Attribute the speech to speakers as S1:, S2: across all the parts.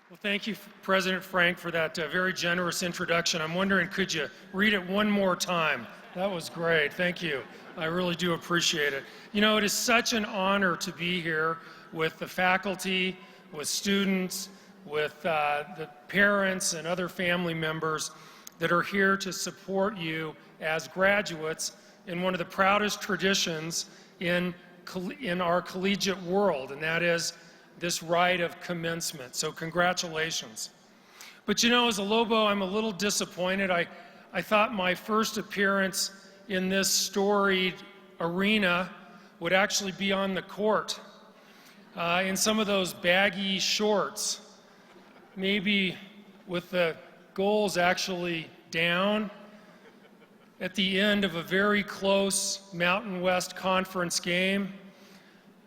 S1: Well, thank you, President Frank, for that very generous introduction. I'm wondering, could you read it one more time? That was great. Thank you. I really do appreciate it. You know, it is such an honor to be here with the faculty, with students, with the parents and other family members that are here to support you as graduates in one of the proudest traditions in our collegiate world, and that is this rite of commencement. So congratulations. But you know, as a Lobo, I'm a little disappointed. I thought my first appearance in this storied arena would actually be on the court in some of those baggy shorts, maybe with the goals actually down at the end of a very close Mountain West Conference game,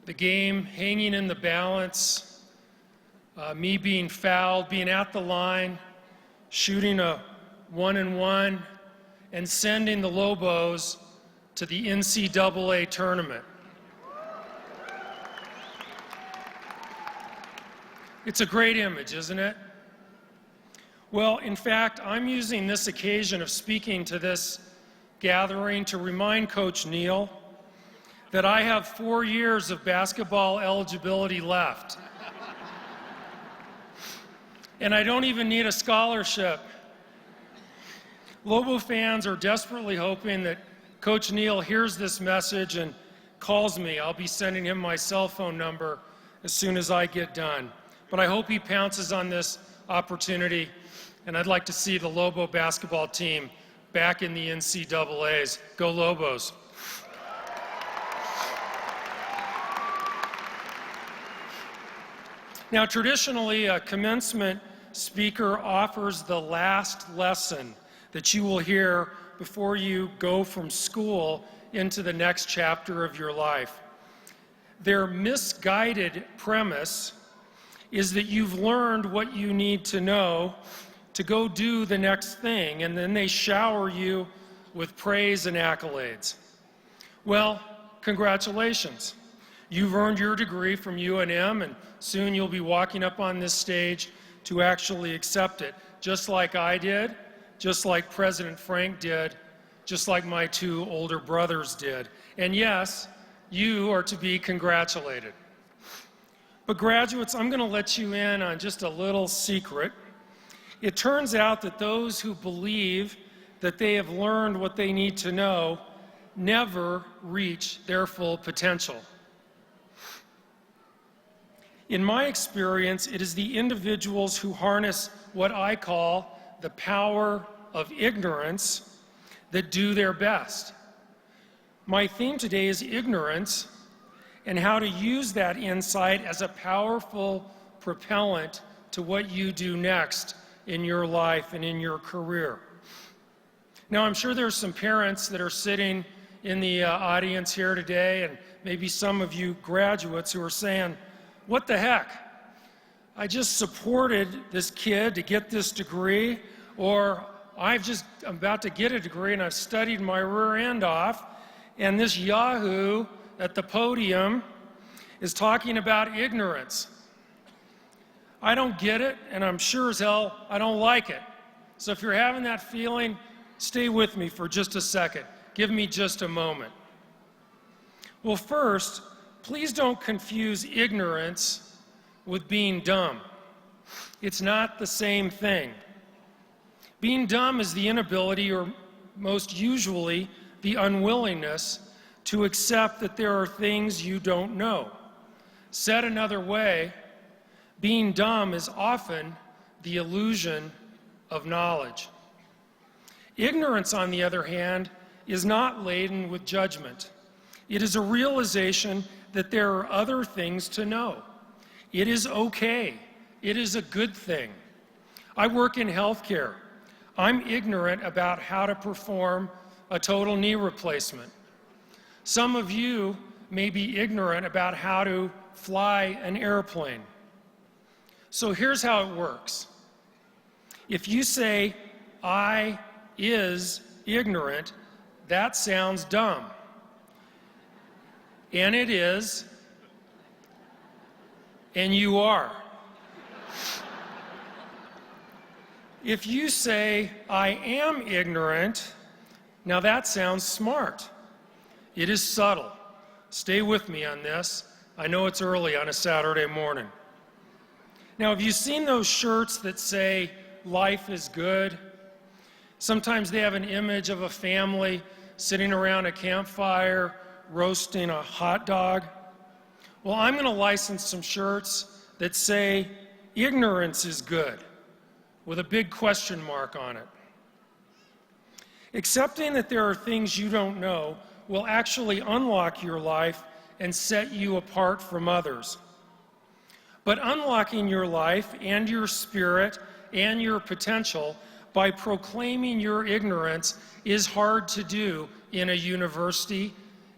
S1: the game hanging in the balance, me being fouled, being at the line, shooting a 1-and-1, and sending the Lobos to the NCAA tournament. It's a great image, isn't it? Well, in fact, I'm using this occasion of speaking to this gathering to remind Coach Neal that I have 4 years of basketball eligibility left. And I don't even need a scholarship. Lobo fans are desperately hoping that Coach Neal hears this message and calls me. I'll be sending him my cell phone number as soon as I get done. But I hope he pounces on this opportunity, and I'd like to see the Lobo basketball team back in the NCAAs. Go Lobos. Now, traditionally, a commencement speaker offers the last lesson that you will hear before you go from school into the next chapter of your life. Their misguided premise is that you've learned what you need to know to go do the next thing, and then they shower you with praise and accolades. Well, congratulations. You've earned your degree from UNM, and soon you'll be walking up on this stage to actually accept it, just like I did, just like President Frank did, just like my 2 older brothers did. And yes, you are to be congratulated. But graduates, I'm going to let you in on just a little secret. It turns out that those who believe that they have learned what they need to know never reach their full potential. In my experience, it is the individuals who harness what I call the power of ignorance that do their best. My theme today is ignorance and how to use that insight as a powerful propellant to what you do next in your life and in your career. Now, I'm sure there's some parents that are sitting in the audience here today, and maybe some of you graduates who are saying, what the heck? I just supported this kid to get this degree, or I'm about to get a degree and I've studied my rear end off, and this yahoo at the podium is talking about ignorance. I don't get it, and I'm sure as hell I don't like it. So if you're having that feeling, stay with me for just a second. Give me just a moment. Well, first, please don't confuse ignorance with being dumb. It's not the same thing. Being dumb is the inability, or most usually the unwillingness, to accept that there are things you don't know. Said another way, being dumb is often the illusion of knowledge. Ignorance, on the other hand, is not laden with judgment. It is a realization that there are other things to know. It is okay. It is a good thing. I work in healthcare. I'm ignorant about how to perform a total knee replacement. Some of you may be ignorant about how to fly an airplane. So here's how it works. If you say, I is ignorant, that sounds dumb. And it is, and you are. If you say, I am ignorant, now that sounds smart. It is subtle. Stay with me on this. I know it's early on a Saturday morning. Now, have you seen those shirts that say, life is good? Sometimes they have an image of a family sitting around a campfire, roasting a hot dog. Well, I'm going to license some shirts that say, ignorance is good, with a big question mark on it. Accepting that there are things you don't know will actually unlock your life and set you apart from others. But unlocking your life and your spirit and your potential by proclaiming your ignorance is hard to do in a university,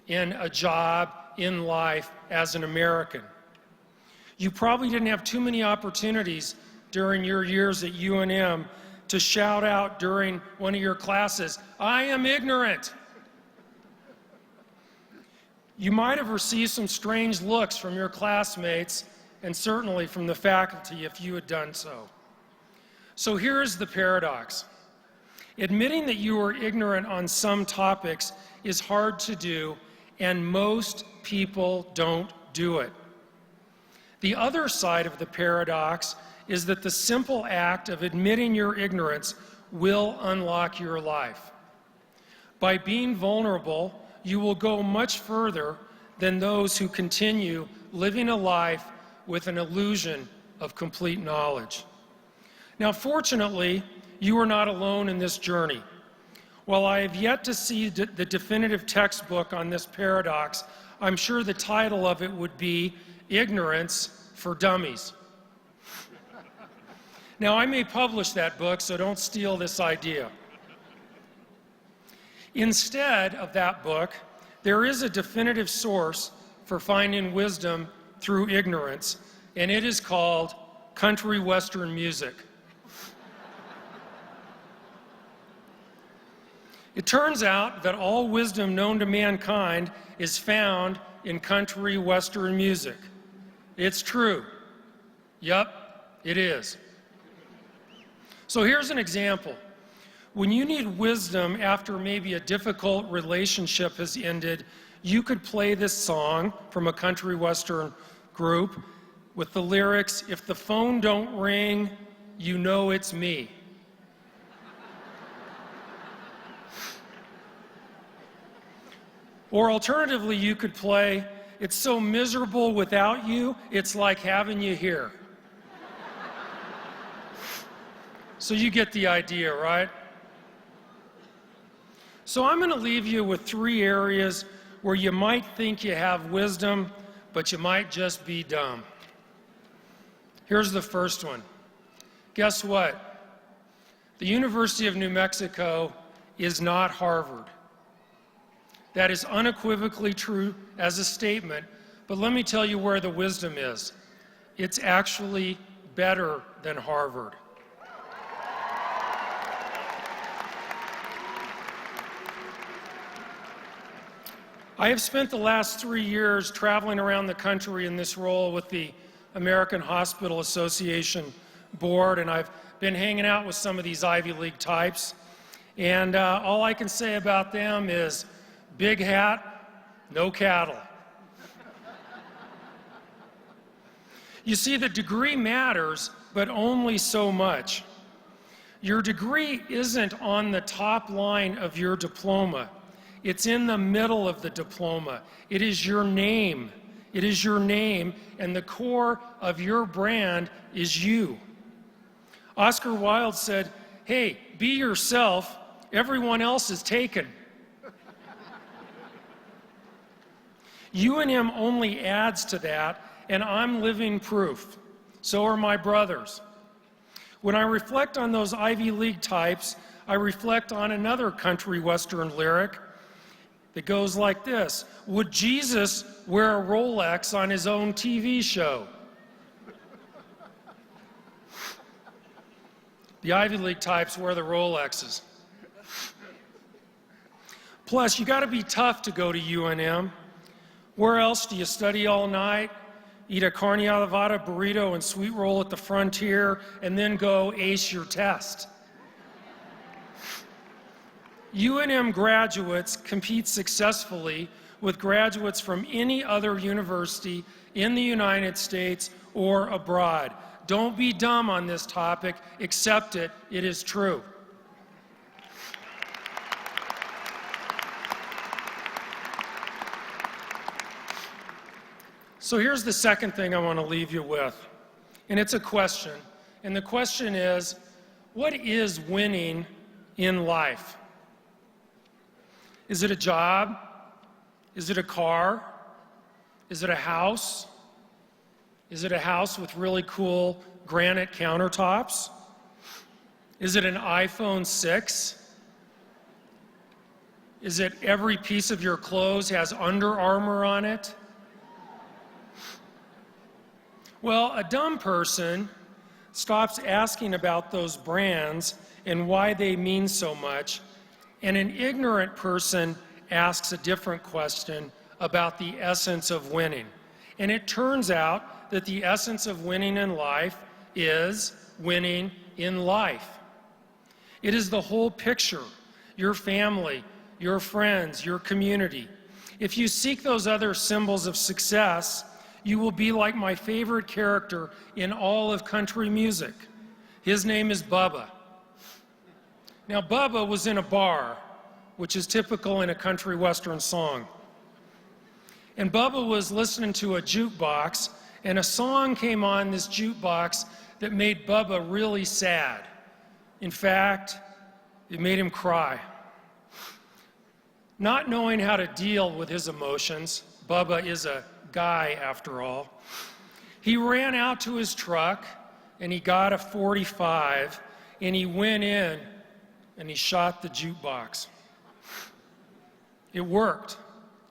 S1: in a job, in life as an American. You probably didn't have too many opportunities during your years at UNM to shout out during one of your classes, I am ignorant. You might have received some strange looks from your classmates and certainly from the faculty if you had done so. So here is the paradox. Admitting that you are ignorant on some topics is hard to do, and most people don't do it. The other side of the paradox is that the simple act of admitting your ignorance will unlock your life. By being vulnerable, you will go much further than those who continue living a life with an illusion of complete knowledge. Now, fortunately, you are not alone in this journey. While I have yet to see the definitive textbook on this paradox, I'm sure the title of it would be Ignorance for Dummies. Now, I may publish that book, so don't steal this idea. Instead of that book, there is a definitive source for finding wisdom through ignorance, and it is called country western music. It turns out that all wisdom known to mankind is found in country western music. It's true. Yep, it is. So here's an example. When you need wisdom after maybe a difficult relationship has ended, you could play this song from a country western group with the lyrics, if the phone don't ring, you know it's me. Or alternatively, you could play, it's so miserable without you, it's like having you here. So you get the idea, right? So I'm going to leave you with 3 areas where you might think you have wisdom, but you might just be dumb. Here's the first one. Guess what? The University of New Mexico is not Harvard. That is unequivocally true as a statement, but let me tell you where the wisdom is. It's actually better than Harvard. I have spent the last 3 years traveling around the country in this role with the American Hospital Association board, and I've been hanging out with some of these Ivy League types, and all I can say about them is big hat, no cattle. You see, the degree matters, but only so much. Your degree isn't on the top line of your diploma. It's in the middle of the diploma. It is your name. It is your name, and the core of your brand is you. Oscar Wilde said, hey, be yourself. Everyone else is taken. UNM only adds to that, and I'm living proof. So are my brothers. When I reflect on those Ivy League types, I reflect on another country western lyric that goes like this. Would Jesus wear a Rolex on his own TV show? The Ivy League types wear the Rolexes. Plus, you got to be tough to go to UNM. Where else do you study all night, eat a carne asada burrito and sweet roll at the Frontier, and then go ace your test? UNM graduates compete successfully with graduates from any other university in the United States or abroad. Don't be dumb on this topic. Accept it. It is true. So here's the second thing I want to leave you with, and it's a question. And the question is, what is winning in life? Is it a job? Is it a car? Is it a house? Is it a house with really cool granite countertops? Is it an iPhone 6? Is it every piece of your clothes has Under Armour on it? Well, a dumb person stops asking about those brands and why they mean so much, and an ignorant person asks a different question about the essence of winning. And it turns out that the essence of winning in life is winning in life. It is the whole picture, your family, your friends, your community. If you seek those other symbols of success, you will be like my favorite character in all of country music. His name is Bubba. Now, Bubba was in a bar, which is typical in a country western song. And Bubba was listening to a jukebox, and a song came on this jukebox that made Bubba really sad. In fact, it made him cry. Not knowing how to deal with his emotions, Bubba is a guy after all, he ran out to his truck and he got a .45 and he went in and he shot the jukebox. It worked.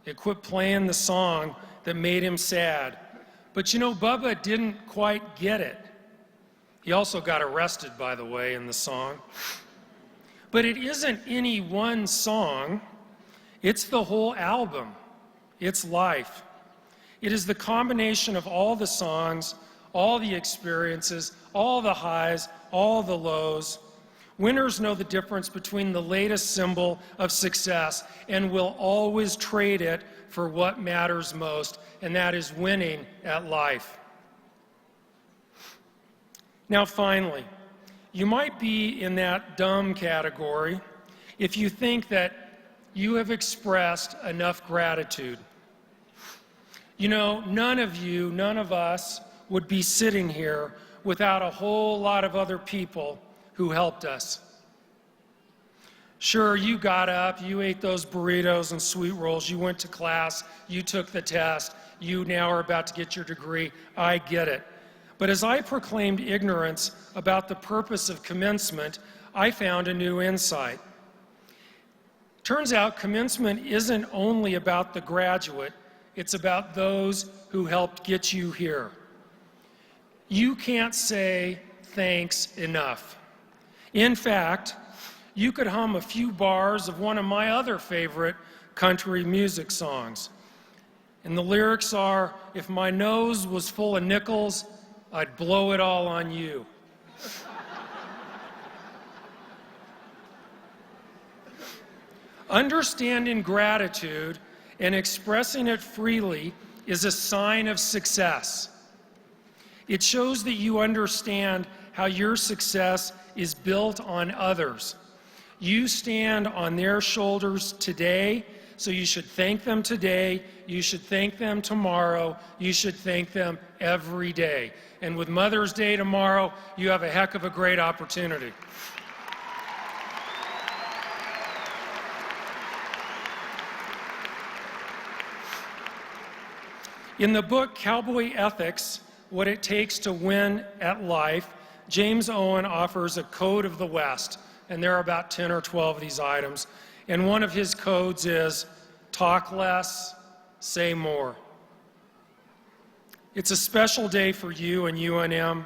S1: It quit playing the song that made him sad. But you know, Bubba didn't quite get it. He also got arrested, by the way, in the song. But it isn't any one song. It's the whole album. It's life. It is the combination of all the songs, all the experiences, all the highs, all the lows. Winners know the difference between the latest symbol of success and will always trade it for what matters most, and that is winning at life. Now finally, you might be in that dumb category if you think that you have expressed enough gratitude. You know, none of us would be sitting here without a whole lot of other people who helped us. Sure, you got up, you ate those burritos and sweet rolls, you went to class, you took the test, you now are about to get your degree. I get it. But as I proclaimed ignorance about the purpose of commencement, I found a new insight. Turns out commencement isn't only about the graduate, it's about those who helped get you here. You can't say thanks enough. In fact, you could hum a few bars of one of my other favorite country music songs. And the lyrics are, if my nose was full of nickels, I'd blow it all on you. Understanding gratitude and expressing it freely is a sign of success. It shows that you understand how your success is built on others. You stand on their shoulders today, so you should thank them today, you should thank them tomorrow, you should thank them every day. And with Mother's Day tomorrow, you have a heck of a great opportunity. In the book Cowboy Ethics, What It Takes to Win at Life, James Owen offers a code of the West, and there are about 10 or 12 of these items. And one of his codes is, talk less, say more. It's a special day for you and UNM.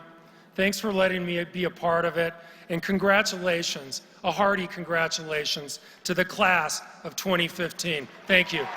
S1: Thanks for letting me be a part of it, and congratulations, a hearty congratulations to the class of 2015. Thank you.